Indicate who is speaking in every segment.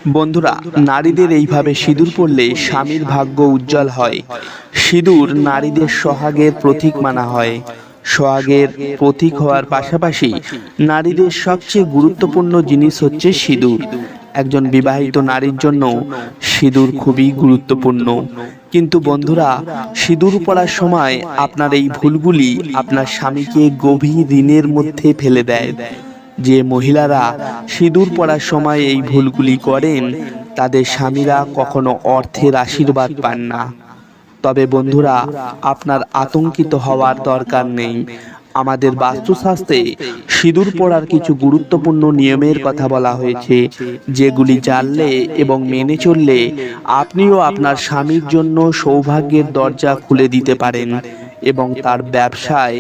Speaker 1: বন্ধুরা, নারীদের এইভাবে সিঁদুর পরলে স্বামীর ভাগ্য উজ্জ্বল হয়। সিঁদুর নারীদের সোহাগের প্রতীক মানা হয়। সোহাগের প্রতীক হওয়ার পাশাপাশি নারীদের সবচেয়ে গুরুত্বপূর্ণ জিনিস হচ্ছে সিঁদুর। একজন বিবাহিত নারীর জন্য সিঁদুর খুবই গুরুত্বপূর্ণ। কিন্তু বন্ধুরা, সিঁদুর পরার সময় আপনার এই ভুলগুলি আপনার স্বামীকে গভীর ঋণের মধ্যে ফেলে দেয়। যে মহিলারা সিঁদুর পরার সময় এই ভুলগুলি করেন, তাদের স্বামীরা কখনো অর্থের আশীর্বাদ পান না। তবে বন্ধুরা, আপনার আতঙ্কিত হওয়ার দরকার নেই। আমাদের বাস্তুশাস্ত্রে সিঁদুর পরার কিছু গুরুত্বপূর্ণ নিয়মের কথা বলা হয়েছে, যেগুলি জানলে এবং মেনে চললে আপনিও আপনার স্বামীর জন্য সৌভাগ্যের দরজা খুলে দিতে পারেন এবং তার ব্যবসায়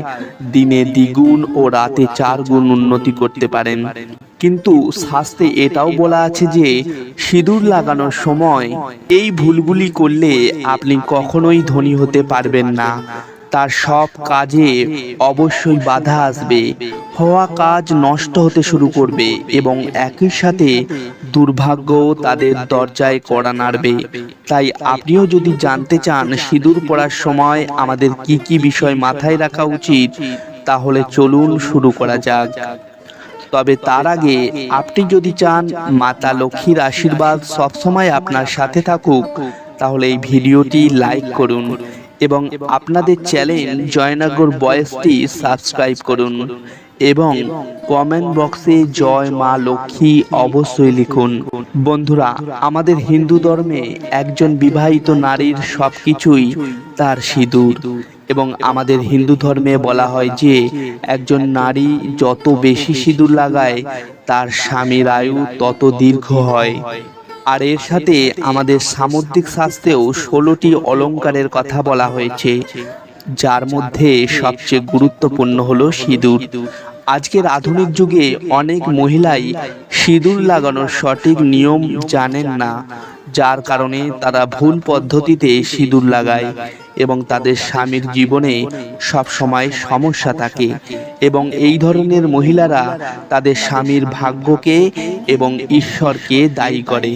Speaker 1: দিনে দ্বিগুণ ও রাতে 4 গুণ উন্নতি করতে পারেন। কিন্তু শাস্ত্রে এটাও বলা আছে যে সিঁদুর লাগানোর সময় এই ভুলগুলি করলে আপনি কখনোই ধনী হতে পারবেন না। তার সব কাজে অবশ্যই বাধা আসবে, হওয়া কাজ নষ্ট হতে শুরু করবে এবং একই সাথে দুর্ভাগ্য তাদের দরজায় কড়া নাড়বে। তাই আপনিও যদি জানতে চান সিঁদুর পরার সময় আমাদের কি কি বিষয় মাথায় রাখা উচিত, তাহলে চলুন শুরু করা যাক। তবে তার আগে আপনি যদি চান মাতা লক্ষ্মীর আশীর্বাদ সবসময় আপনার সাথে থাকুক, তাহলে এই ভিডিওটি লাইক করুন এবং আপনাদের চ্যানেল জয়নগর বয়েসটি সাবস্ক্রাইব করুন এবং কমেন্ট বক্সে জয় মা লক্ষ্মী অবশ্যই লিখুন। বন্ধুরা, আমাদের হিন্দু ধর্মে একজন বিবাহিত নারীর সবকিছুই তার সিঁদুর, এবং আমাদের হিন্দু ধর্মে বলা হয় যে একজন নারী যত বেশি সিঁদুর লাগায় তার স্বামীর আয়ু তত দীর্ঘ হয়। আর এর সাথে আমাদের সামুদ্রিক শাস্ত্রেও 16টি অলংকারের কথা বলা হয়েছে, যার মধ্যে সবচেয়ে গুরুত্বপূর্ণ হলো সিঁদুর। আজকের আধুনিক যুগে অনেক মহিলাই সিঁদুর লাগানোর সঠিক নিয়ম জানেন না, যার কারণে তারা ভুল পদ্ধতিতে সিঁদুর লাগায় এবং তাদের স্বামীর জীবনে সব সময় সমস্যা থাকে। এবং এই ধরনের মহিলারা তাদের স্বামীর ভাগ্যকে এবং ঈশ্বরকে দায়ী করে।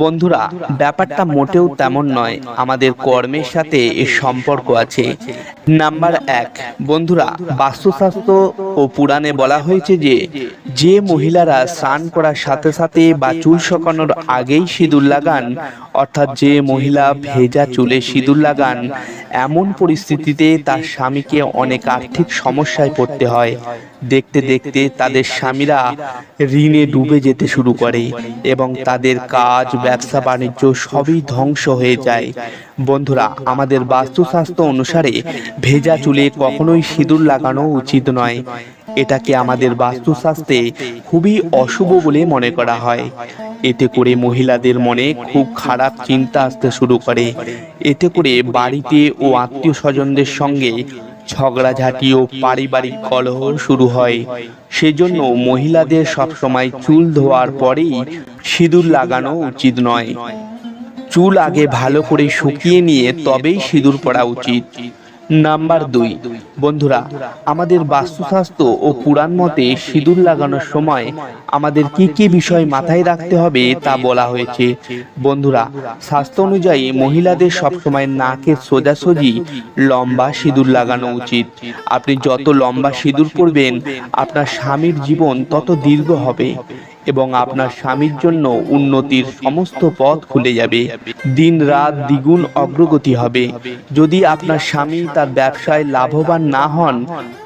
Speaker 1: বন্ধুরা, ব্যাপারটা মোটেও তেমন নয়, আমাদের কর্মের সাথে এর সম্পর্ক আছে। নাম্বার 1, বন্ধুরা, বাস্তুশাস্ত্র ও পুরাণে বলা হয়েছে যে যে মহিলারা স্নান করার সাথে সাথে বা চুল শুকানোর আগেই সিঁদুর লাগান, অর্থাৎ যে মহিলা ভেজা চুলে সিঁদুর লাগান, এমন পরিস্থিতিতে তার স্বামীকে অনেক আর্থিক সমস্যায় পড়তে হয়। দেখতে দেখতে তাদের স্বামীরা ঋণে ডুবে যেতে শুরু করে এবং তাদের কাজ, ব্যবসা বাণিজ্য সবই ধ্বংস হয়ে যায়। বন্ধুরা, আমাদের বাস্তুশাস্ত্র অনুসারে ভেজা চুলে কখনোই সিঁদুর লাগানো উচিত নয়। এটাকে আমাদের বাস্তুশাস্ত্রে খুবই অশুভ বলে মনে করা হয়। এতে করে মহিলাদের মনে খুব খারাপ চিন্তা আসতে শুরু করে। এতে করে বাড়িতে ও আত্মীয় স্বজনদের সঙ্গে ঝগড়াঝাঁটি ও পারিবারিক কলহ শুরু হয়। সেজন্য মহিলাদের সবসময় চুল ধোয়ার পরেই সিঁদুর লাগানো উচিত নয়। চুল আগে ভালো করে শুকিয়ে নিয়ে তবেই সিঁদুর পরা উচিত। নাম্বার 2, বন্ধুরা, আমাদের বাস্তুশাস্ত্র ও পুরাণ মতে সিঁদুর লাগানোর সময় আমাদের কি কি বিষয় মাথায় রাখতে হবে তা বলা হয়েছে। বন্ধুরা, শাস্ত্র অনুযায়ী মহিলাদের সবসময় নাকের সোজাসুজি লম্বা সিঁদুর লাগানো উচিত। আপনি যত লম্বা সিঁদুর পরবেন আপনার স্বামীর জীবন তত দীর্ঘ হবে এবং আপনার স্বামীর জন্য উন্নতির সমস্ত পথ খুলে যাবে। দিন রাত দ্বিগুণ অগ্রগতি হবে। যদি আপনার স্বামী তার ব্যবসায় লাভবান না হন,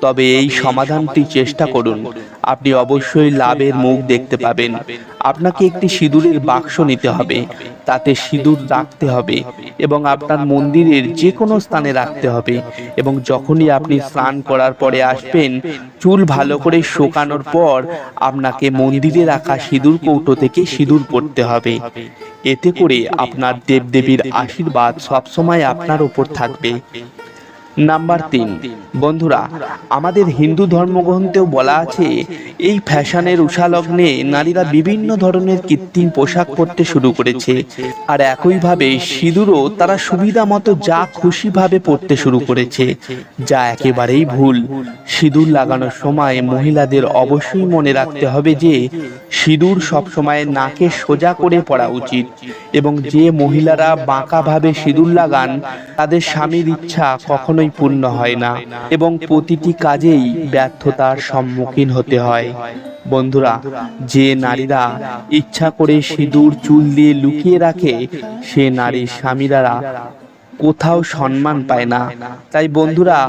Speaker 1: তবে এই সমাধানটি চেষ্টা করুন, আপনি অবশ্যই লাভের মুখ দেখতে পাবেন। আপনাকে একটি সিঁদুরের বাক্স নিতে হবে, তাতে সিঁদুর রাখতে হবে এবং আপনার মন্দিরের যে কোনো স্থানে রাখতে হবে। এবং যখনই আপনি স্নান করার পরে আসবেন, চুল ভালো করে শুকানোর পর আপনাকে মন্দিরে রাখা সিঁদুর কৌটো থেকে সিঁদুর পড়তে হবে। এতে করে আপনার দেবদেবীর আশীর্বাদ সবসময় আপনার উপর থাকবে। নাম্বার 3, বন্ধুরা, আমাদের হিন্দু ধর্মগ্রন্থেও বলা আছে এই ফ্যাশনের উষালগ্নে নারীরা বিভিন্ন ধরনের কৃত্রিম পোশাক পরতে শুরু করেছে। আর একইভাবে সিঁদুরও তারা সুবিধা মতো যা খুশিভাবে পরতে শুরু করেছে, যা একেবারেই ভুল। সিঁদুর লাগানোর সময় মহিলাদের অবশ্যই মনে রাখতে হবে যে সিঁদুর সবসময় নাকে সোজা করে পরা উচিত, এবং যে মহিলারা বাঁকাভাবে সিঁদুর লাগান তাদের স্বামীর ইচ্ছা কখনোই পূর্ণ হয় না এবং প্রতিটি কাজেই ব্যর্থতার সম্মুখীন হতে হয়। বন্ধুরা, যে নারীরা ইচ্ছা করে সিঁদুর চুল দিয়ে লুকিয়ে রাখে সে নারীর স্বামীরা কোথাও সম্মান পায় না। তাই বন্ধুরা,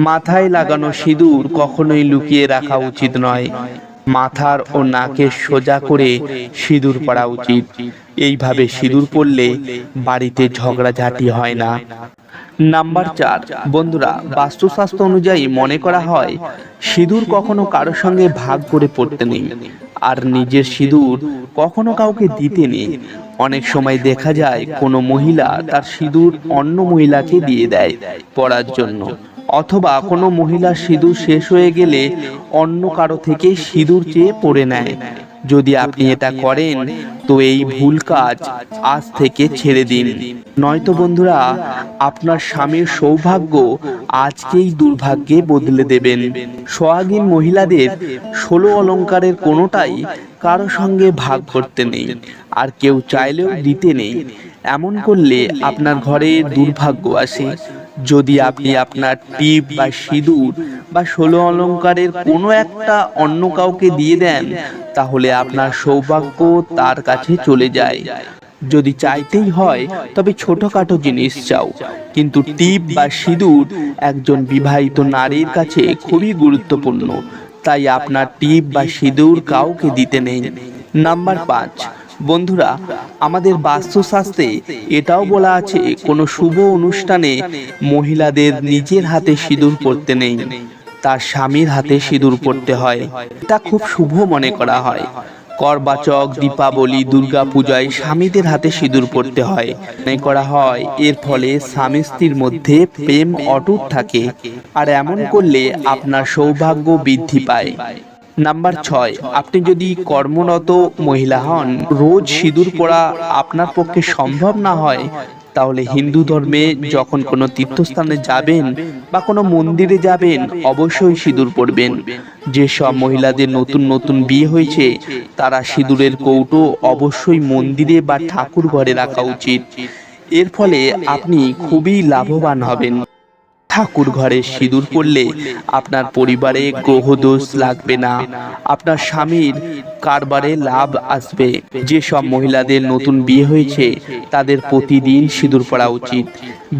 Speaker 1: মাথায় লাগানো সিঁদুর কখনোই লুকিয়ে রাখা উচিত নয়। মাথার ও নাকে সোজা করে সিঁদুর পরা উচিত। এইভাবে সিঁদুর পরলে বাড়িতে ঝগড়াঝাটি হয় না। নাম্বার 4, বন্ধুরা, বাস্তুশাস্ত্র অনুযায়ী মনে করা হয় সিঁদুর কখনো কারোর সঙ্গে ভাগ করে পড়তে নেই, আর নিজের সিঁদুর কখনো কাউকে দিতে নেই। অনেক সময় দেখা যায় কোনো মহিলা তার সিঁদুর অন্য মহিলাকে দিয়ে দেয় পরার জন্য, অথবা কোনো মহিলার সিঁদুর শেষ হয়ে গেলে অন্য কারো থেকে সিঁদুর চেয়ে পরে নেয়। যদি আপনি এটা করেন তো এই ভুল কাজ আজ থেকে ছেড়ে দিন, নয়তো বন্ধুরা আপনার স্বামীর সৌভাগ্য আজকেই দুর্ভাগ্যে বদলে দেবেন। সোহাগীন মহিলাদের 16 অলংকারের কোনোটাই কারো সঙ্গে ভাগ করতে নেই, আর কেউ চাইলেও দিতে নেই। এমন করলে আপনার ঘরে দুর্ভাগ্য আসে। যদি আপনি আপনার টিপ বা সিঁদুর বা 16 অলংকারের কোনো একটা অন্য কাউকে দিয়ে দেন তাহলে আপনার সৌভাগ্য তার কাছে চলে যায়। যদি চাইতেই হয় তবে ছোটখাটো জিনিস চাও, কিন্তু টিপ বা সিঁদুর একজন বিবাহিত নারীর কাছে খুবই গুরুত্বপূর্ণ। তাই আপনার টিপ বা সিঁদুর কাউকে দিতে নেই। নাম্বার 5, বন্ধুরা, আমাদের বাস্তুশাস্ত্রে এটাও বলা আছে কোনো শুভ অনুষ্ঠানে মহিলাদের নিজের হাতে সিঁদুর পরতে নেই, তার স্বামীর হাতে সিঁদুর পরতে হয়। এটা খুব শুভ মনে করা হয়। করবাচক, দীপাবলি, দুর্গা পূজায় স্বামীদের হাতে সিঁদুর পরতে হয়। মনে করা হয় এর ফলে স্বামী স্ত্রীর মধ্যে প্রেম অটুট থাকে, আর এমন করলে আপনার সৌভাগ্য বৃদ্ধি পায়। নাম্বার 6, আপনি যদি কর্মরত মহিলা হন, রোজ সিঁদুর পরা আপনার পক্ষে সম্ভব না হয়, তাহলে হিন্দু ধর্মে যখন কোনো তীর্থস্থানে যাবেন বা কোনো মন্দিরে যাবেন অবশ্যই সিঁদুর পরবেন। যেসব মহিলাদের নতুন নতুন বিয়ে হয়েছে তারা সিঁদুরের কৌটো অবশ্যই মন্দিরে বা ঠাকুর ঘরে রাখা উচিত। এর ফলে আপনি খুবই লাভবান হবেন। ঠাকুর ঘরে সিঁদুর পরলে আপনার পরিবারে গ্রহদোষ লাগবে না, আপনার স্বামীর কারবারে লাভ আসবে। যেসব মহিলাদের নতুন বিয়ে হয়েছে তাদের প্রতিদিন সিঁদুর পরা উচিত।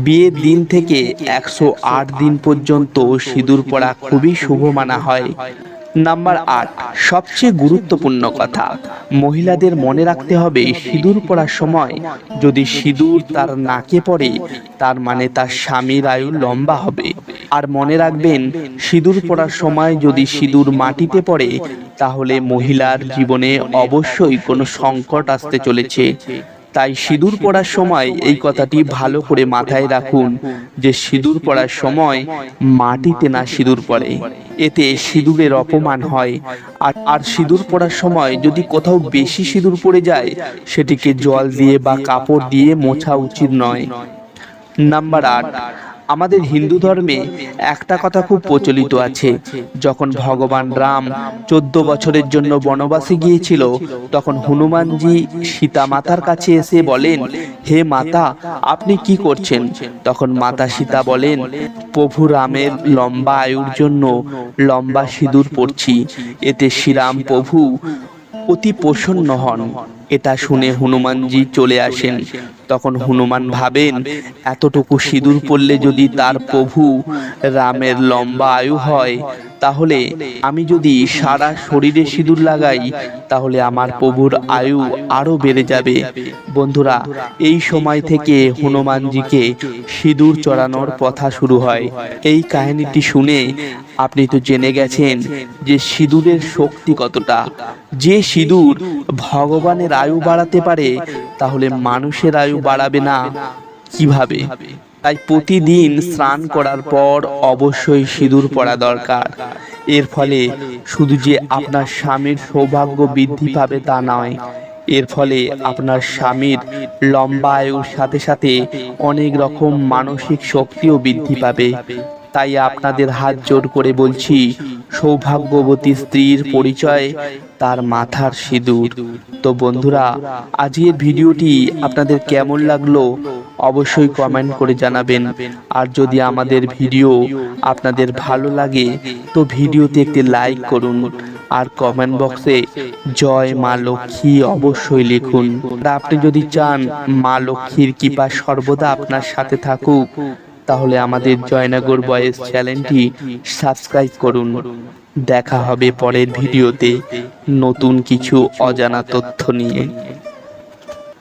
Speaker 1: বিয়ের দিন থেকে 108 দিন পর্যন্ত সিঁদুর পরা খুবই শুভ মানা হয়। নাম্বার 8, সবচেয়ে গুরুত্বপূর্ণ কথা, মহিলাদের মনে রাখতে হবে সিঁদুর পরার সময় যদি সিঁদুর তার নাকে পড়ে তার মানে তার স্বামীর আয়ু লম্বা হবে। আর মনে রাখবেন, সিঁদুর পরার সময় যদি সিঁদুর মাটিতে পড়ে তাহলে মহিলার জীবনে অবশ্যই কোনো সংকট আসতে চলেছে। তাই সিঁদুর পরার সময় এই কথাটি ভালো করে মাথায় রাখুন যে সিঁদুর পরার সময় মাটিতে না সিঁদুর পড়ে, এতে সিঁদুরের অপমান হয়। আর সিঁদুর পরার সময় যদি কোথাও বেশি সিঁদুর পড়ে যায় সেটিকে জল দিয়ে বা কাপড় দিয়ে মোছা উচিত নয়। নাম্বার 8, আমাদের হিন্দু ধর্মে একটা কথা খুব প্রচলিত আছে, যখন ভগবান রাম 14 বছরের জন্য বনবাসে গিয়েছিল তখন হনুমানজি সীতা মাতার কাছে এসে বলেন, হে মাতা, আপনি কি করছেন? তখন মাতা সীতা বলেন, প্রভু রামের লম্বা আয়ুর জন্য লম্বা সিঁদুর পরছি, এতে শ্রীরাম প্রভু অতি প্রসন্ন হন। এটা শুনে হনুমানজি চলে আসেন। তখন হনুমান ভাবেন, এতটুকু সিঁদুর পরলে যদি তার প্রভু রামের লম্বা আয়ু হয় তাহলে আমি যদি সারা শরীরে সিঁদুর লাগাই তাহলে আমার প্রভুর আয়ু আরো বেড়ে যাবে। বন্ধুরা, এই সময় থেকে হনুমানজিকে সিঁদুর চড়ানোর প্রথা শুরু হয়। এই কাহিনীটি শুনে আপনি তো জেনে গেছেন যে সিঁদুরের শক্তি কতটা। যে সিঁদুর ভগবানের আয়ু বাড়াতে পারে তাহলে মানুষের আয়ু বাড়াবে না কিভাবে? তাই প্রতিদিন স্নান করার পর অবশ্যই সিঁদুর পরা দরকার। এর ফলে শুধু যে আপনার স্বামীর সৌভাগ্য বৃদ্ধি পাবে তা নয়, এর ফলে আপনার স্বামীর লম্বা আয়ুর সাথে সাথে অনেক রকম মানসিক শক্তিও বৃদ্ধি পাবে। তাই আপনাদের হাত জোড় করে বলছি, সৌভাগ্যবতী স্ত্রীর পরিচয় তার মাথার সিঁদুর। তো বন্ধুরা, আজকের ভিডিওটি আপনাদের কেমন লাগলো অবশ্যই কমেন্ট করে জানাবেন। আর যদি আমাদের ভিডিও আপনাদের ভালো লাগে তো ভিডিওতে একটি লাইক করুন আর কমেন্ট বক্সে জয় মা লক্ষ্মী অবশ্যই লিখুন। আর আপনি যদি চান মা লক্ষ্মীর কৃপা সর্বদা আপনার সাথে থাকুক, তাহলে আমাদের জয়নগর বয়েস চ্যানেলটি সাবস্ক্রাইব করুন। দেখা হবে পরের ভিডিওতে নতুন কিছু অজানা তথ্য নিয়ে।